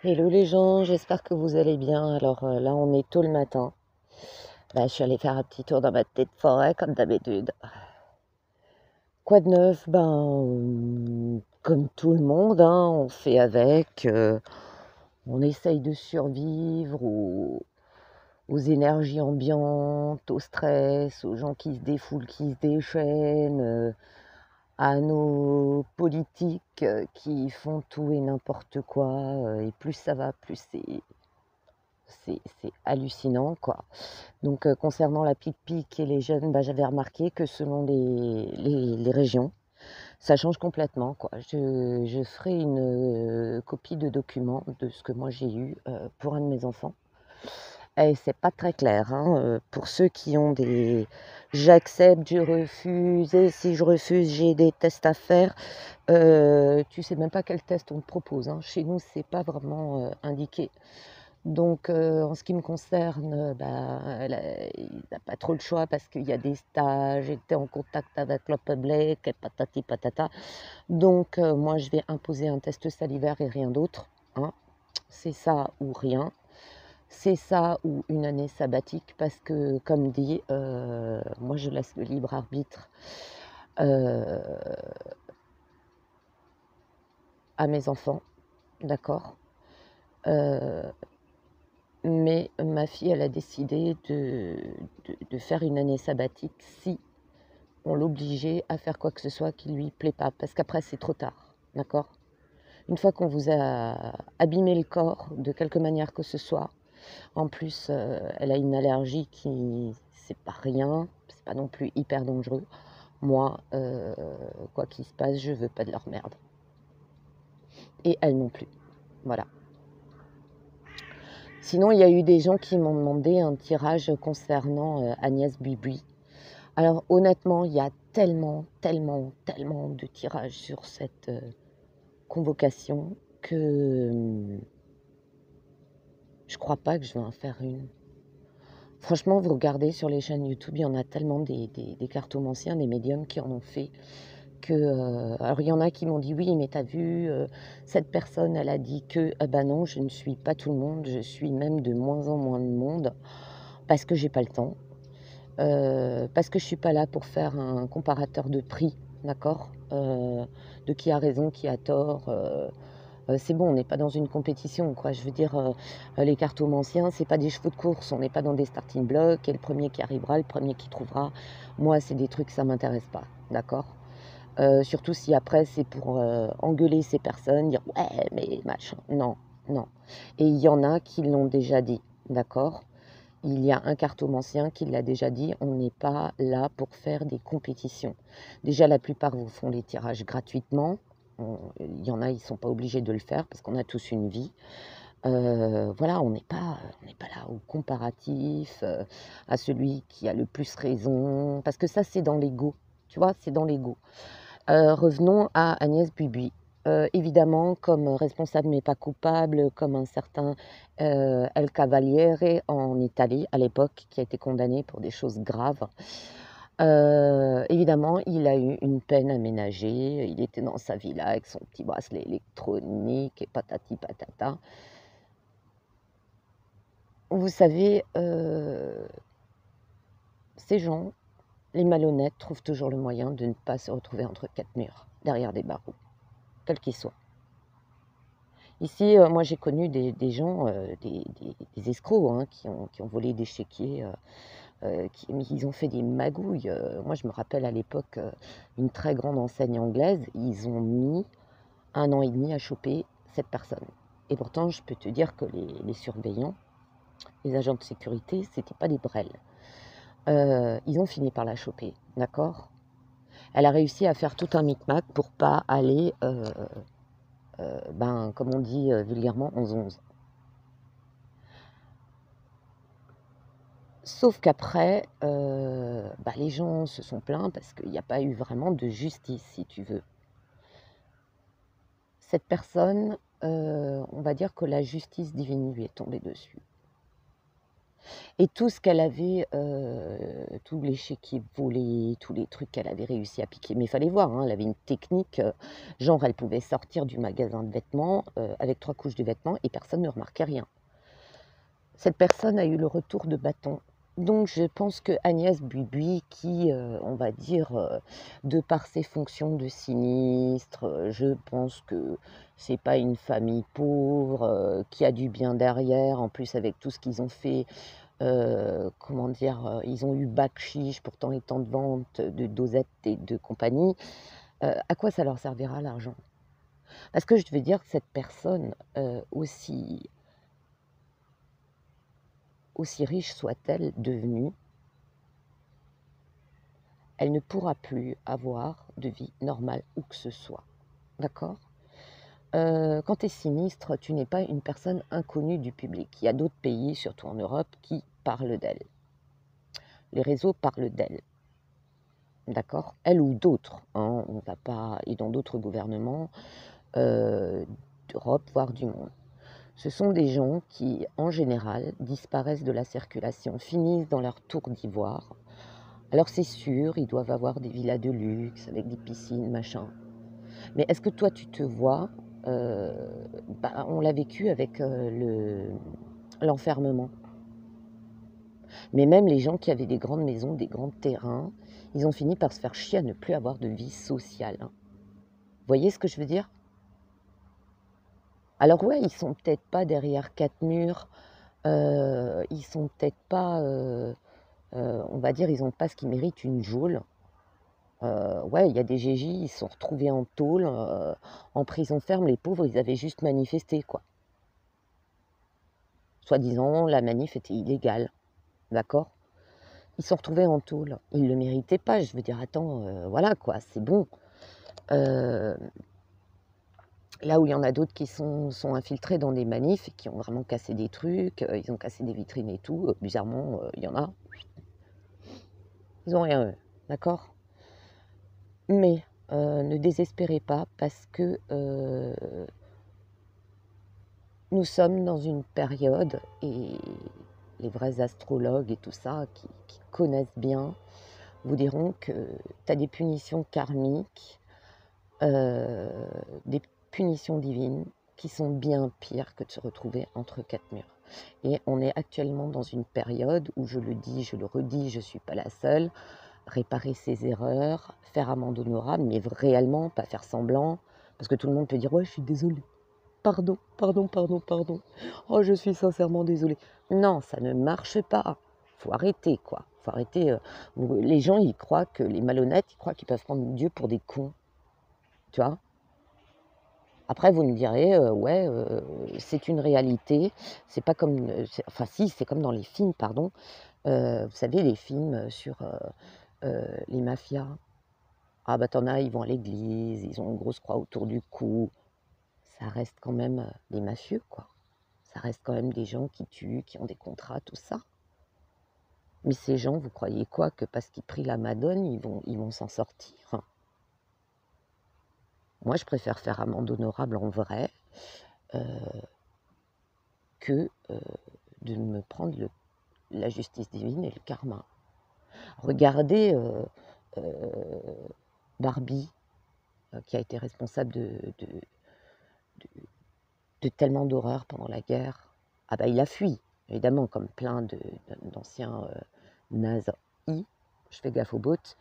Hello les gens, j'espère que vous allez bien. Alors là, on est tôt le matin. Je suis allée faire un petit tour dans ma petite forêt comme d'habitude. Quoi de neuf? Comme tout le monde, hein, on fait avec. On essaye de survivre aux énergies ambiantes, au stress, aux gens qui se défoulent, qui se déchaînent, à nos politiques qui font tout et n'importe quoi. Et plus ça va, plus c'est hallucinant, quoi. Donc, concernant la pique-pique et les jeunes, j'avais remarqué que selon les régions, ça change complètement, quoi. Je ferai une copie de document de ce que moi j'ai eu pour un de mes enfants. Et c'est pas très clair, hein, pour ceux qui ont des j'accepte, je refuse, et si je refuse, j'ai des tests à faire. Tu sais même pas quel test on te propose, hein. Chez nous, c'est pas vraiment indiqué. Donc, en ce qui me concerne, il n'a pas trop le choix parce qu'il y a des stages, j'étais en contact avec le public et patati patata. Donc, moi, je vais imposer un test salivaire et rien d'autre, hein. C'est ça ou rien. C'est ça ou une année sabbatique parce que, comme dit, moi, je laisse le libre arbitre euh, à mes enfants, d'accord? Euh, Mais ma fille, elle a décidé de faire une année sabbatique si on l'obligeait à faire quoi que ce soit qui lui plaît pas, parce qu'après c'est trop tard, d'accord? Une fois qu'on vous a abîmé le corps de quelque manière que ce soit, en plus elle a une allergie qui c'est pas rien, c'est pas non plus hyper dangereux. Moi, quoi qu'il se passe, je veux pas de leur merde. Et elle non plus. Voilà. Sinon, il y a eu des gens qui m'ont demandé un tirage concernant Agnès Bubui. Alors honnêtement, il y a tellement, tellement, tellement de tirages sur cette convocation que je crois pas que je vais en faire une. Franchement, vous regardez sur les chaînes YouTube, il y en a tellement des cartomanciens, des médiums qui en ont fait que... alors il y en a qui m'ont dit oui, mais t'as vu, cette personne, elle a dit que... Ah bah non, je ne suis pas tout le monde, je suis même de moins en moins de monde parce que j'ai pas le temps. Parce que je suis pas là pour faire un comparateur de prix, d'accord? De qui a raison, qui a tort. C'est bon, on n'est pas dans une compétition, quoi. Je veux dire, les cartomanciens, c'est pas des chevaux de course, on n'est pas dans des starting blocks, et le premier qui arrivera, le premier qui trouvera. Moi, c'est des trucs, ça m'intéresse pas, d'accord? Surtout si après, c'est pour engueuler ces personnes, dire ouais, mais machin. Non, non. Et il y en a qui l'ont déjà dit, d'accord? Il y a un cartomancien qui l'a déjà dit, on n'est pas là pour faire des compétitions. Déjà, la plupart vous font les tirages gratuitement. Il y en a, ils ne sont pas obligés de le faire parce qu'on a tous une vie. Voilà, on n'est pas là au comparatif, à celui qui a le plus raison, parce que ça, c'est dans l'ego. Tu vois, c'est dans l'ego. Revenons à Agnès Bubuy. Évidemment, comme responsable mais pas coupable, comme un certain El Cavaliere en Italie à l'époque, qui a été condamné pour des choses graves. Évidemment, il a eu une peine aménagée. Il était dans sa villa avec son petit bracelet électronique et patati patata. Vous savez, ces gens, les malhonnêtes, trouvent toujours le moyen de ne pas se retrouver entre quatre murs, derrière des barreaux, quels qu'ils soient. Ici, moi j'ai connu des gens, des escrocs, hein, qui ont volé des chéquiers, mais ils ont fait des magouilles. Moi je me rappelle à l'époque, une très grande enseigne anglaise, ils ont mis 1 an et demi à choper cette personne. Et pourtant, je peux te dire que les surveillants, les agents de sécurité, c'était pas des brels. Ils ont fini par la choper, d'accord? Elle a réussi à faire tout un micmac pour pas aller, comme on dit vulgairement, 11-11. Sauf qu'après, les gens se sont plaints parce qu'il n'y a pas eu vraiment de justice, si tu veux. Cette personne, on va dire que la justice divine lui est tombée dessus. Et tout ce qu'elle avait, tous les chéquiers volés, tous les trucs qu'elle avait réussi à piquer. Mais il fallait voir, hein, elle avait une technique, genre elle pouvait sortir du magasin de vêtements, avec 3 couches de vêtements et personne ne remarquait rien. Cette personne a eu le retour de bâton. Donc je pense que Agnès Bubuy qui, on va dire, de par ses fonctions de sinistre, je pense que c'est pas une famille pauvre, qui a du bien derrière. En plus avec tout ce qu'ils ont fait, comment dire? Ils ont eu bac chiche, pourtant étant de vente de dosettes et de compagnie. À quoi ça leur servira l'argent? Parce que je veux dire que cette personne, aussi riche soit-elle devenue, elle ne pourra plus avoir de vie normale où que ce soit. D'accord? Quand tu es sinistre, tu n'es pas une personne inconnue du public. Il y a d'autres pays, surtout en Europe, qui parlent d'elle. Les réseaux parlent d'elle. D'accord? Elle ou d'autres, hein, on va pas, et dans d'autres gouvernements d'Europe, voire du monde. Ce sont des gens qui, en général, disparaissent de la circulation, finissent dans leur tour d'ivoire. Alors c'est sûr, ils doivent avoir des villas de luxe avec des piscines, machin. Mais est-ce que toi, tu te vois, on l'a vécu avec l'enfermement. Mais même les gens qui avaient des grandes maisons, des grands terrains, ils ont fini par se faire chier à ne plus avoir de vie sociale, hein. Vous voyez ce que je veux dire? Alors ouais, ils sont peut-être pas derrière 4 murs, ils sont peut-être pas, on va dire, ils ont pas ce qui mérite une geôle. Ouais, il y a des GJ, ils se sont retrouvés en tôle, en prison ferme, les pauvres, ils avaient juste manifesté, quoi. Soi-disant, la manif était illégale, d'accord? Ils se sont retrouvés en tôle. Ils le méritaient pas, je veux dire, attends, voilà, quoi, c'est bon. Heu Là où il y en a d'autres qui sont infiltrés dans des manifs et qui ont vraiment cassé des trucs, ils ont cassé des vitrines et tout, bizarrement, il y en a, ils ont rien eu, d'accord? Mais, ne désespérez pas parce que, nous sommes dans une période et les vrais astrologues et tout ça qui connaissent bien vous diront que tu as des punitions karmiques, heu, des punitions divines qui sont bien pires que de se retrouver entre 4 murs. Et on est actuellement dans une période où, je le dis, je le redis, je ne suis pas la seule, réparer ses erreurs, faire amende honorable, mais réellement, pas faire semblant, parce que tout le monde peut dire: «Ouais, je suis désolé. Pardon, pardon, pardon, pardon. Oh, je suis sincèrement désolé.» Non, ça ne marche pas. Faut arrêter, quoi. Faut arrêter. Les gens, ils croient que les malhonnêtes, ils croient qu'ils peuvent prendre Dieu pour des cons. Tu vois? Après, vous me direz, ouais, c'est une réalité. C'est pas comme, enfin si, c'est comme dans les films, pardon. Vous savez, les films sur les mafias. Ah bah t'en as, ils vont à l'église, ils ont une grosse croix autour du cou. Ça reste quand même des mafieux, quoi. Ça reste quand même des gens qui tuent, qui ont des contrats, tout ça. Mais ces gens, vous croyez quoi? Que parce qu'ils prient la Madone, ils vont s'en sortir? Moi, je préfère faire amende honorable en vrai, heu, que, de me prendre la justice divine et le karma. Regardez, Barbie, qui a été responsable de de tellement d'horreurs pendant la guerre. Ah bah, il a fui, évidemment, comme plein d'anciens, nazis, je fais gaffe aux bottes.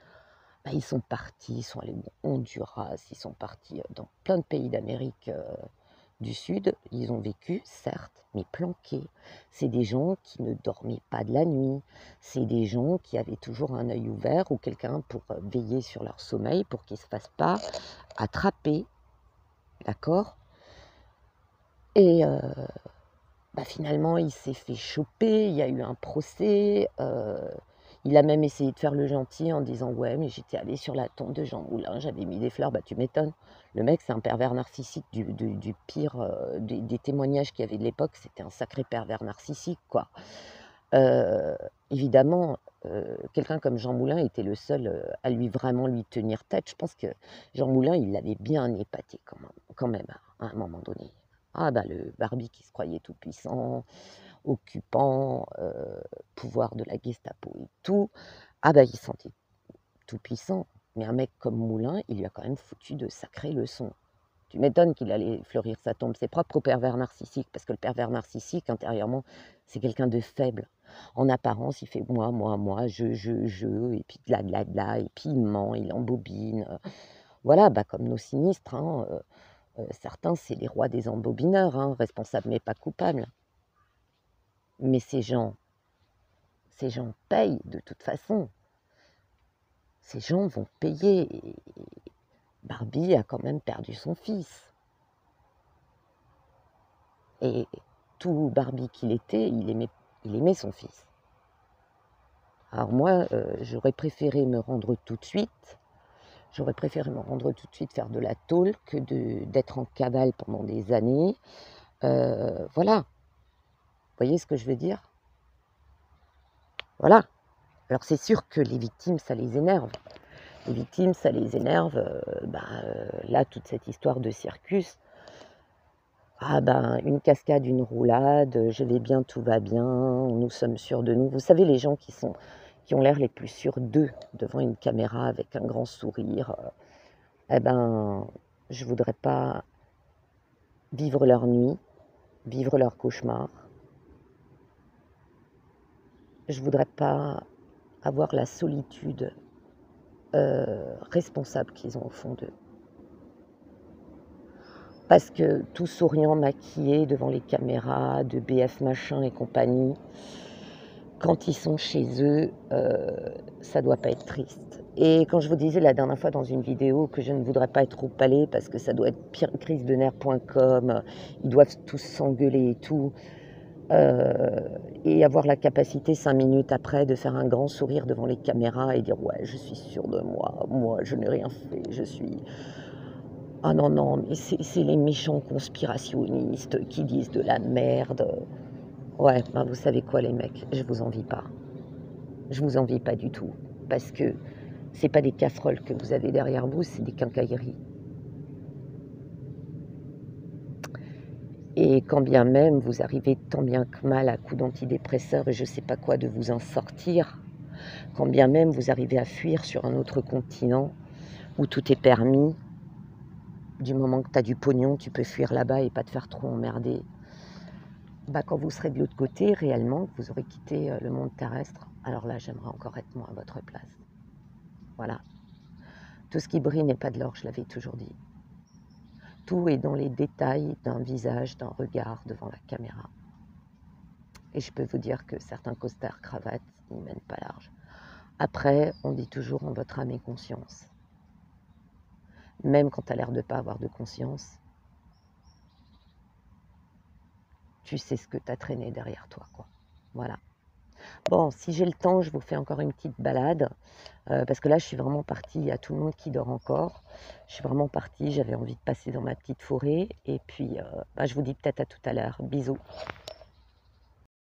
Bah, ils sont partis, ils sont allés au Honduras, ils sont partis, dans plein de pays d'Amérique, du Sud. Ils ont vécu, certes, mais planqués. C'est des gens qui ne dormaient pas de la nuit. C'est des gens qui avaient toujours un œil ouvert ou quelqu'un pour, veiller sur leur sommeil pour qu'ils ne se fassent pas attraper, d'accord? Et bah, finalement, il s'est fait choper, il y a eu un procès, il a même essayé de faire le gentil en disant: «Ouais, mais j'étais allé sur la tombe de Jean Moulin, j'avais mis des fleurs.» Bah, tu m'étonnes. Le mec, c'est un pervers narcissique du pire, des témoignages qu'il y avait de l'époque, c'était un sacré pervers narcissique, quoi. Heu, Évidemment, quelqu'un comme Jean Moulin était le seul, à lui tenir tête. Je pense que Jean Moulin, il l'avait bien épaté quand même, à un moment donné. Ah bah le Barbie qui se croyait tout puissant, occupant, pouvoir de la Gestapo et tout, ah bah il se sentait tout puissant. Mais un mec comme Moulin, il lui a quand même foutu de sacrées leçons. Tu m'étonnes qu'il allait fleurir sa tombe. C'est propre au pervers narcissique, parce que le pervers narcissique, intérieurement, c'est quelqu'un de faible. En apparence, il fait moi, je, et puis de la, et puis il ment, il embobine. Voilà, bah comme nos sinistres, hein, certains, c'est les rois des embobineurs, hein, responsables mais pas coupables. Mais ces gens payent de toute façon. Ces gens vont payer. Et Barbie a quand même perdu son fils. Et tout Barbie qu'il était, il aimait son fils. Alors moi, j'aurais préféré me rendre tout de suite. J'aurais préféré me rendre tout de suite faire de la tôle que d'être en cavale pendant des années. Voilà. Vous voyez ce que je veux dire? Voilà. Alors c'est sûr que les victimes, ça les énerve. Les victimes, ça les énerve. Là, toute cette histoire de circus, ah ben, une cascade, une roulade, je vais bien, tout va bien, nous sommes sûrs de nous. Vous savez, les gens qui ont l'air les plus sûrs d'eux devant une caméra avec un grand sourire, eh ben, je voudrais pas vivre leur nuit, vivre leur cauchemar. Je voudrais pas avoir la solitude responsable qu'ils ont au fond d'eux. Parce que tout souriant, maquillé devant les caméras de BF machin et compagnie, quand ils sont chez eux, ça doit pas être triste. Et quand je vous disais la dernière fois dans une vidéo que je ne voudrais pas être au palais parce que ça doit être crisedenerfs.com, ils doivent tous s'engueuler et tout, et avoir la capacité 5 minutes après de faire un grand sourire devant les caméras et dire ouais, je suis sûre de moi je n'ai rien fait, je suis... Ah non, non, mais c'est les méchants conspirationnistes qui disent de la merde. Ouais, ben vous savez quoi les mecs, je vous envie pas. Je vous envie pas du tout. Parce que c'est pas des casseroles que vous avez derrière vous, c'est des quincailleries. Et quand bien même vous arrivez tant bien que mal à coup d'antidépresseurs et je sais pas quoi de vous en sortir, quand bien même vous arrivez à fuir sur un autre continent où tout est permis, du moment que tu as du pognon, tu peux fuir là-bas et pas te faire trop emmerder. Bah, quand vous serez de l'autre côté, réellement, que vous aurez quitté le monde terrestre, alors là, j'aimerais encore être moi à votre place. Voilà. Tout ce qui brille n'est pas de l'or, je l'avais toujours dit. Tout est dans les détails d'un visage, d'un regard devant la caméra. Et je peux vous dire que certains costards cravates, ils ne mènent pas large. Après, on dit toujours en votre âme et conscience. Même quand tu as l'air de ne pas avoir de conscience, tu sais ce que tu as traîné derrière toi, quoi. Voilà. Bon, si j'ai le temps, je vous fais encore une petite balade, parce que là, je suis vraiment partie, il y a tout le monde qui dort encore. Je suis vraiment partie, j'avais envie de passer dans ma petite forêt, et puis je vous dis peut-être à tout à l'heure. Bisous.